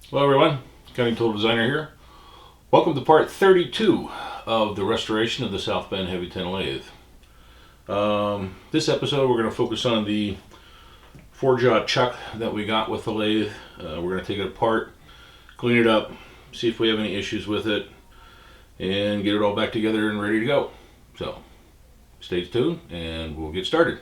Hello everyone, Cunning Tool Designer here. Welcome to part 32 of the restoration of the South Bend Heavy 10 lathe. This episode we're going to focus on the 4-jaw chuck that we got with the lathe. We're going to take it apart, clean it up, see if we have any issues with it, and get it all back together and ready to go. So stay tuned and we'll get started.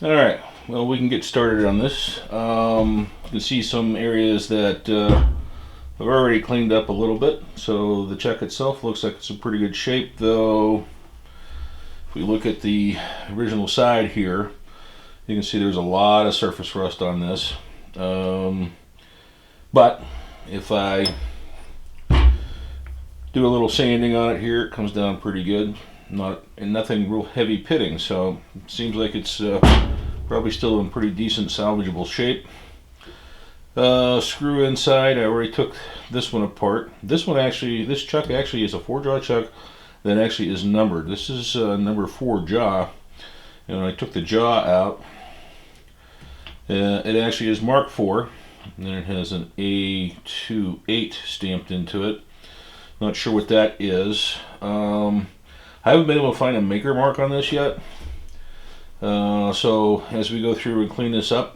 Alright, well, we can get started on this. You can see some areas that I've already cleaned up a little bit. So the chuck itself looks like it's in pretty good shape, though if we look at the original side here, you can see there's a lot of surface rust on this. But if I do a little sanding on it here, it comes down pretty good. Nothing real heavy pitting, so it seems like it's probably still in pretty decent salvageable shape. Screw inside, I already took this one apart. This chuck actually is a 4-jaw chuck that actually is numbered. This is number 4 jaw, and I took the jaw out. It actually is marked 4, and then it has an A28 stamped into it. Not sure what that is. I haven't been able to find a maker mark on this yet. So as we go through and clean this up,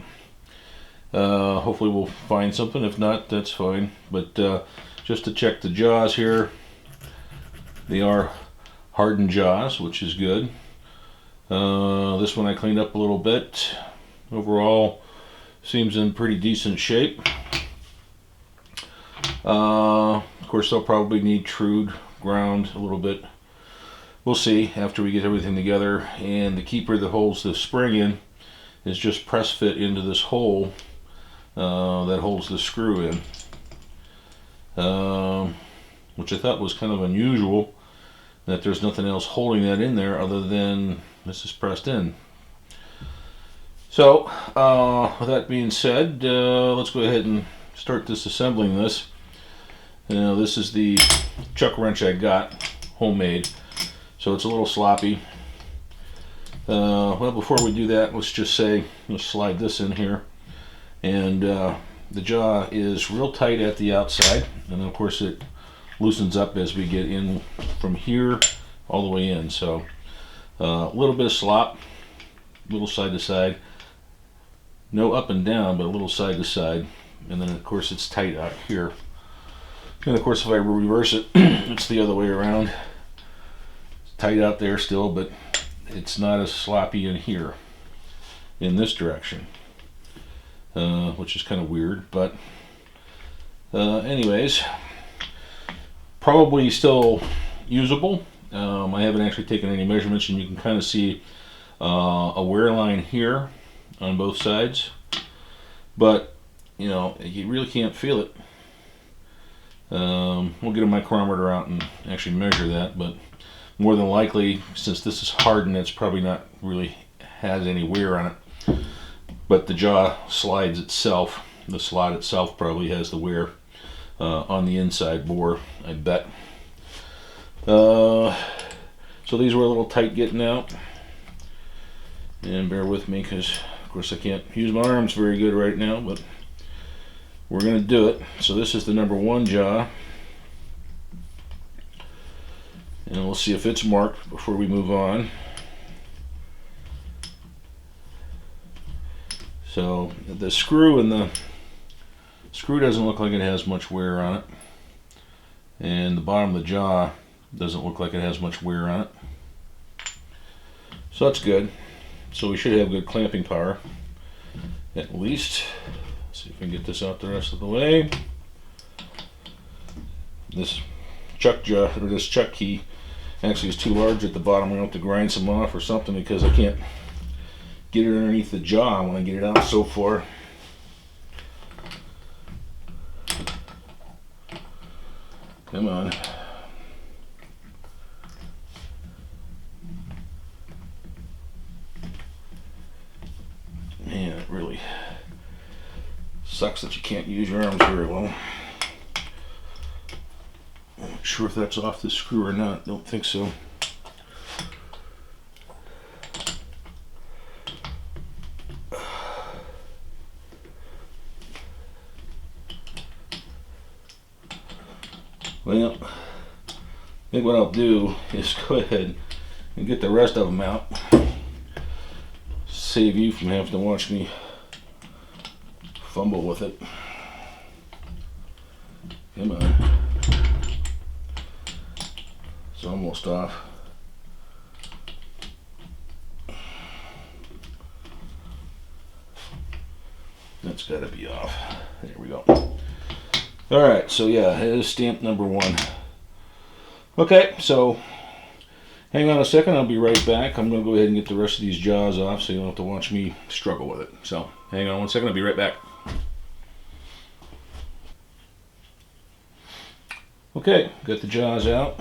hopefully we'll find something. If not, that's fine. But just to check the jaws here, they are hardened jaws, which is good. This one I cleaned up a little bit. Overall, seems in pretty decent shape. Of course, they'll probably need trued, ground a little bit. We'll see after we get everything together. And the keeper that holds the spring in is just press fit into this hole that holds the screw in, which I thought was kind of unusual, that there's nothing else holding that in there other than this is pressed in. So with that being said, let's go ahead and start disassembling this. This is the chuck wrench I got, homemade. So it's a little sloppy. Well, before we do that, let's just say, let's slide this in here. And the jaw is real tight at the outside. And then of course it loosens up as we get in from here all the way in. So a little bit of slop, a little side to side. No up and down, but a little side to side. And then of course it's tight out here. And of course if I reverse it, it's the other way around. Tight out there still, but it's not as sloppy in here in this direction, which is kind of weird. But anyways, probably still usable. I haven't actually taken any measurements, and you can kind of see a wear line here on both sides, but you really can't feel it. We'll get a micrometer out and actually measure that, but more than likely, since this is hardened, it's probably not really has any wear on it. But the jaw slides itself, the slot itself probably has the wear on the inside bore, I bet. So these were a little tight getting out. And bear with me because, of course, I can't use my arms very good right now, but we're going to do it. So this is the number 1 jaw. And we'll see if it's marked before we move on. So the screw doesn't look like it has much wear on it. And the bottom of the jaw doesn't look like it has much wear on it. So that's good. So we should have good clamping power, at least. Let's see if we can get this out the rest of the way. This chuck jaw, or this chuck key, actually is too large at the bottom. I'm going to have to grind some off or something because I can't get it underneath the jaw when I get it out so far. Come on. Man, it really sucks that you can't use your arms very well. I'm not sure if that's off the screw or not. Don't think so. Well, I think what I'll do is go ahead and get the rest of them out. Save you from having to watch me fumble with it. Come on. It's almost off. That's got to be off. There we go. Alright, so yeah, it is stamp number 1. Okay, so hang on a second, I'll be right back. I'm going to go ahead and get the rest of these jaws off so you don't have to watch me struggle with it. So hang on one second, I'll be right back. Okay, got the jaws out.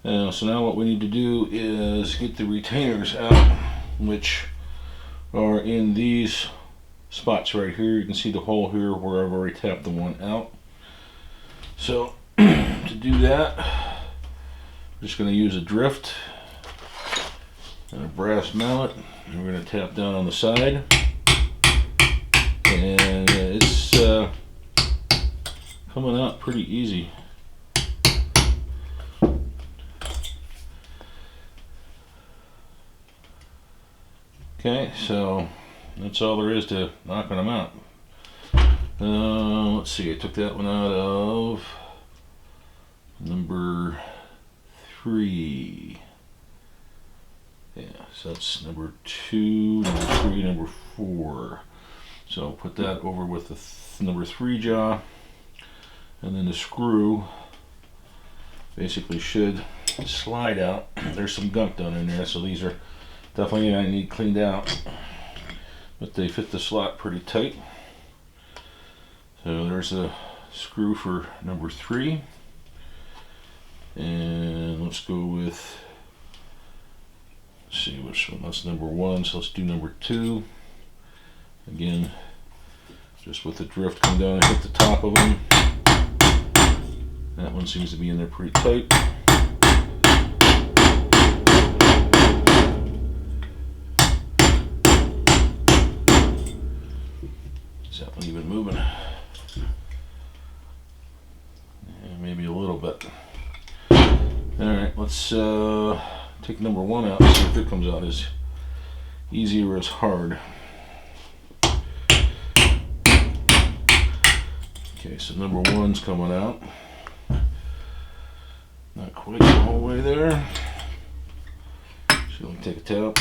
So now what we need to do is get the retainers out, which are in these spots right here. You can see the hole here where I've already tapped the one out. So to do that, I'm just going to use a drift and a brass mallet. And we're going to tap down on the side, and it's coming out pretty easy. Okay, so that's all there is to knocking them out. Let's see, I took that one out of number 3. Yeah, so that's number 2, number 3, number 4. So put that over with the number 3 jaw, and then the screw basically should slide out. There's some gunk down in there, so these are definitely going to need cleaned out, but they fit the slot pretty tight. So there's a screw for number 3, and let's go with, let's see which one, that's number 1, so let's do number 2. Again, just with the drift, come down and hit the top of them. That one seems to be in there pretty tight. Is that one even moving? Yeah, maybe a little bit. Alright, let's take number 1 out and see if it comes out as easy or as hard. Okay, so number 1's coming out. Not quite the whole way there. So let me take a tap.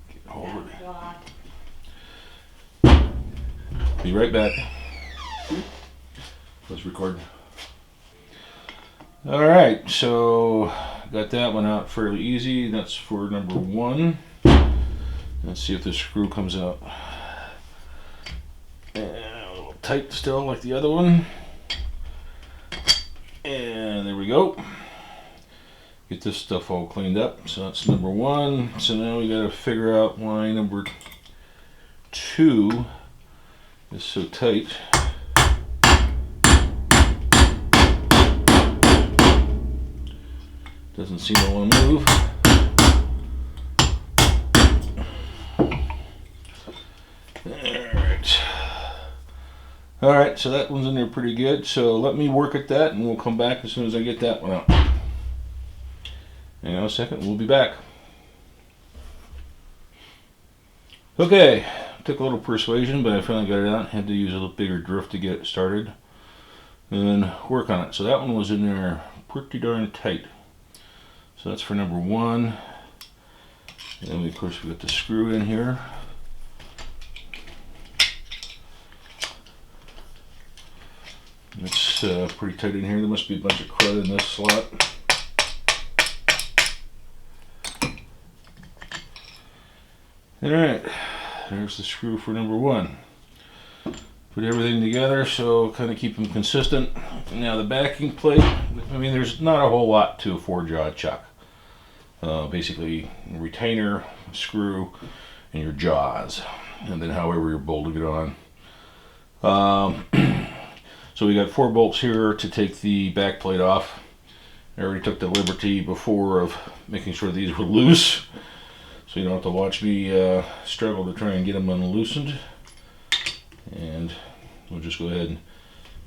Get hold of it. Be right back. Let's record. Alright, so got that one out fairly easy. That's for number 1. Let's see if the screw comes out. And a little tight still like the other one. And there we go. Get this stuff all cleaned up. So that's number 1. So now we got to figure out why number 2 is so tight. Doesn't seem to want to move. Alright, so that one's in there pretty good. So let me work at that and we'll come back as soon as I get that one out. Hang on a second, we'll be back. Okay, took a little persuasion, but I finally got it out. Had to use a little bigger drift to get it started and then work on it. So that one was in there pretty darn tight. So that's for number 1. And of course we got the screw in here. It's pretty tight in here. There must be a bunch of crud in this slot. Alright, there's the screw for number 1. Put everything together, so kind of keep them consistent. Now the backing plate, I mean there's not a whole lot to a 4-jaw chuck. Basically a retainer, a screw, and your jaws. And then however you're bolting it on. So we got 4 bolts here to take the back plate off. I already took the liberty before of making sure these were loose, so you don't have to watch me struggle to try and get them unloosened. And we'll just go ahead and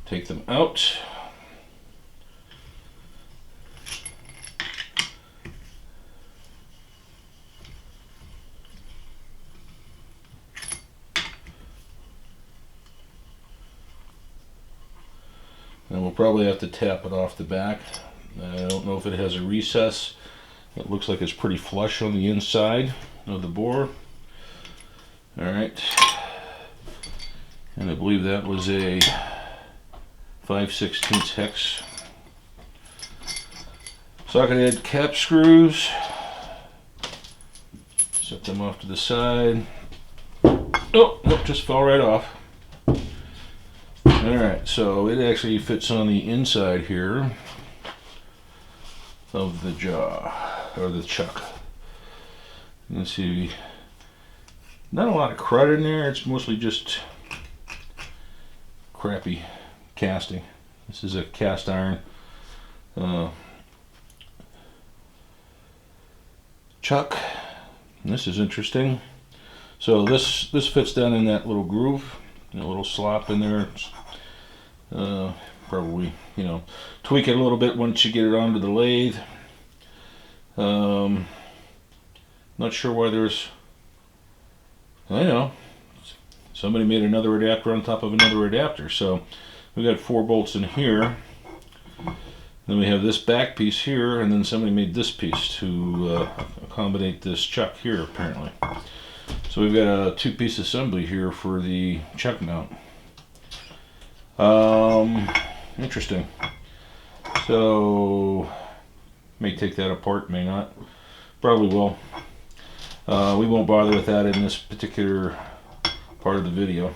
take them out. And we'll probably have to tap it off the back. I don't know if it has a recess. It looks like it's pretty flush on the inside of the bore. Alright. And I believe that was a 5/16 hex. Socket head cap screws. Set them off to the side. Oh, nope, just fell right off. Alright, so it actually fits on the inside here of the jaw, or the chuck. You can see not a lot of crud in there, it's mostly just crappy casting. This is a cast iron chuck. And this is interesting. So this fits down in that little groove, a little slop in there. Probably, you know, tweak it a little bit once you get it onto the lathe. Not sure why there's, I know, somebody made another adapter on top of another adapter. So we got 4 bolts in here. Then we have this back piece here, and then somebody made this piece to accommodate this chuck here, apparently. So we've got a 2-piece assembly here for the chuck mount. Interesting. So may take that apart, may not. Probably will. We won't bother with that in this particular part of the video.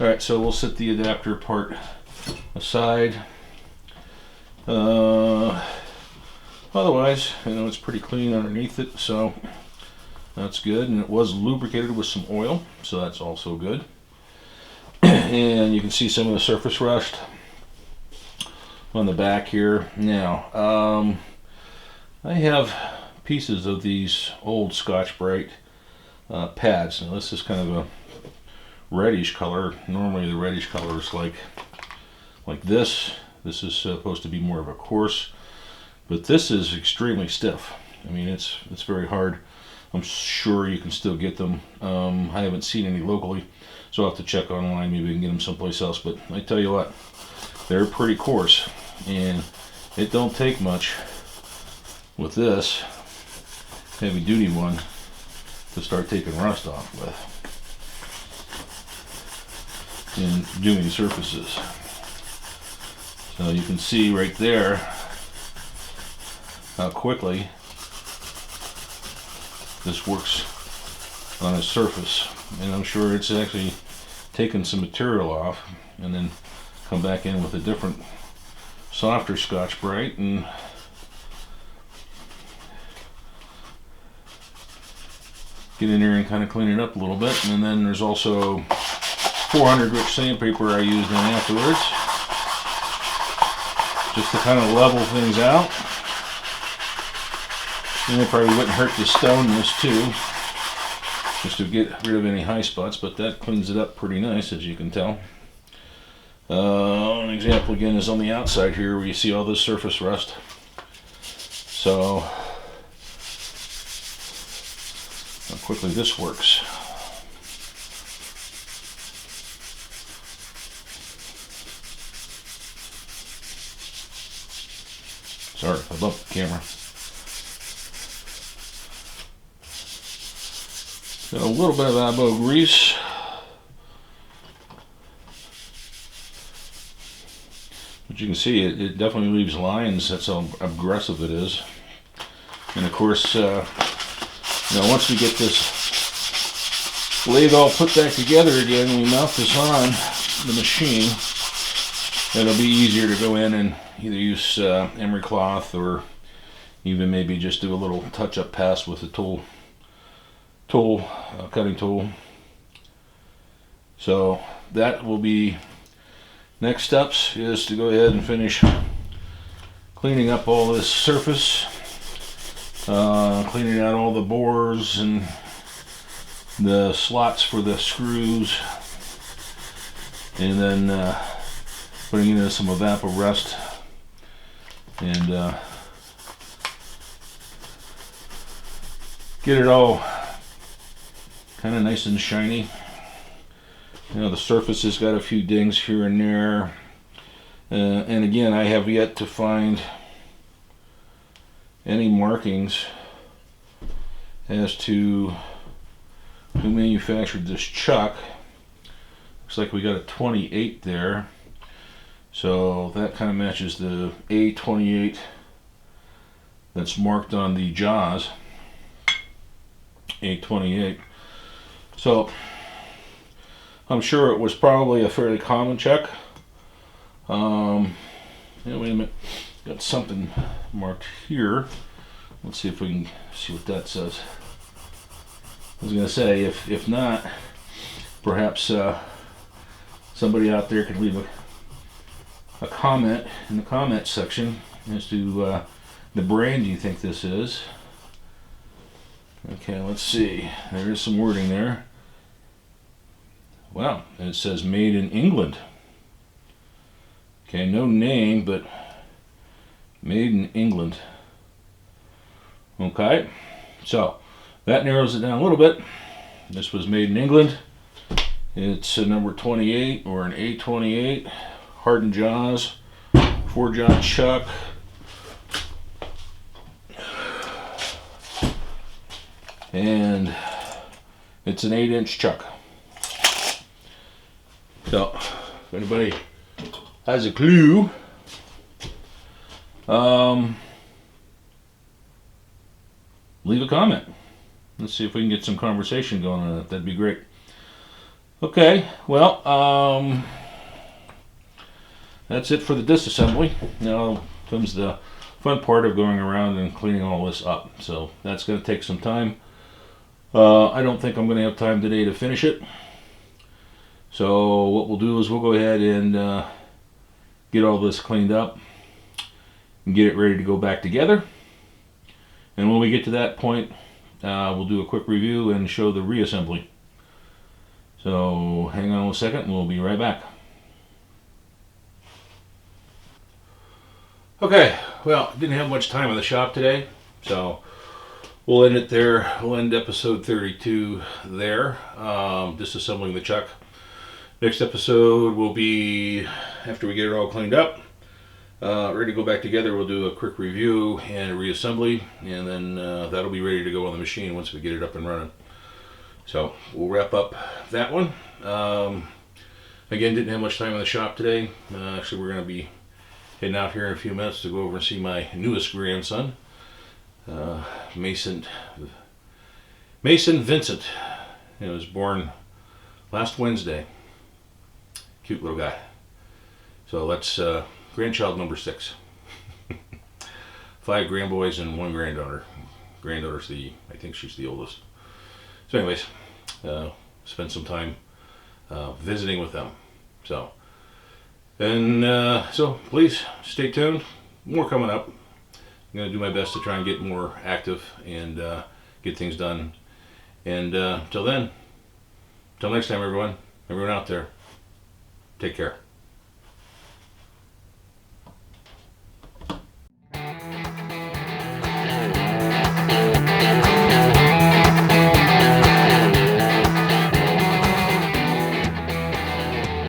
Alright, so we'll set the adapter part aside. Otherwise, you know, it's pretty clean underneath it, so that's good. And it was lubricated with some oil, so that's also good. And you can see some of the surface rust on the back here. Now, I have pieces of these old Scotch-Brite pads. Now this is kind of a reddish color. Normally the reddish color is like this. This is supposed to be more of a coarse, but this is extremely stiff. I mean, it's very hard. I'm sure you can still get them. I haven't seen any locally, so I'll have to check online. Maybe we can get them someplace else. But I tell you what, they're pretty coarse, and it don't take much with this heavy-duty one to start taking rust off with and doing surfaces. So you can see right there how quickly this works on a surface. And I'm sure it's actually taken some material off and then come back in with a different softer Scotch-Brite and get in there and kind of clean it up a little bit. And then there's also 400 grit sandpaper I used in afterwards, just to kind of level things out. And it probably wouldn't hurt to stone this too, just to get rid of any high spots, but that cleans it up pretty nice, as you can tell. An example again is on the outside here where you see all this surface rust. So how quickly this works. Sorry if I bumped the camera. Got a little bit of elbow grease. But you can see it definitely leaves lines. That's how aggressive it is. And of course, you know, once we get this lathe all put back together again, we mount this on the machine, it'll be easier to go in and either use emery cloth or even maybe just do a little touch-up pass with a cutting tool. So that will be next steps, is to go ahead and finish cleaning up all this surface, cleaning out all the bores and the slots for the screws, and then putting it in some Evapo-Rust, and get it all kind of nice and shiny. You know, the surface has got a few dings here and there, and again, I have yet to find any markings as to who manufactured this chuck. Looks like we got a 28 there, so that kind of matches the A28 that's marked on the jaws. A28. So I'm sure it was probably a fairly common chuck. Yeah, wait a minute. Got something marked here. Let's see if we can see what that says. I was going to say, if not, perhaps somebody out there could leave a comment in the comment section as to the brand you think this is. Okay, let's see. There is some wording there. Wow, and it says made in England. Okay, no name, but made in England. Okay, so that narrows it down a little bit. This was made in England. It's a number 28 or an A28, hardened jaws, 4-jaw chuck. And it's an 8-inch chuck. So, if anybody has a clue, leave a comment. Let's see if we can get some conversation going on it. That'd be great. Okay, well, that's it for the disassembly. Now comes the fun part of going around and cleaning all this up. So that's going to take some time. I don't think I'm going to have time today to finish it. So what we'll do is we'll go ahead and get all this cleaned up and get it ready to go back together. And when we get to that point, we'll do a quick review and show the reassembly. So hang on a second and we'll be right back. Okay, well, didn't have much time in the shop today, so we'll end it there. We'll end episode 32 there, disassembling the chuck. Next episode will be after we get it all cleaned up, ready to go back together. We'll do a quick review and a reassembly, and then that'll be ready to go on the machine once we get it up and running. So we'll wrap up that one. Again, didn't have much time in the shop today. Actually, we're going to be heading out here in a few minutes to go over and see my newest grandson, Mason Vincent. He was born last Wednesday. Cute little guy. So that's grandchild number 6. 5 grandboys and 1 granddaughter. Granddaughter's I think she's the oldest. So anyways, spend some time visiting with them. So, and so please stay tuned. More coming up. I'm going to do my best to try and get more active and get things done. And till then, till next time, everyone out there, take care.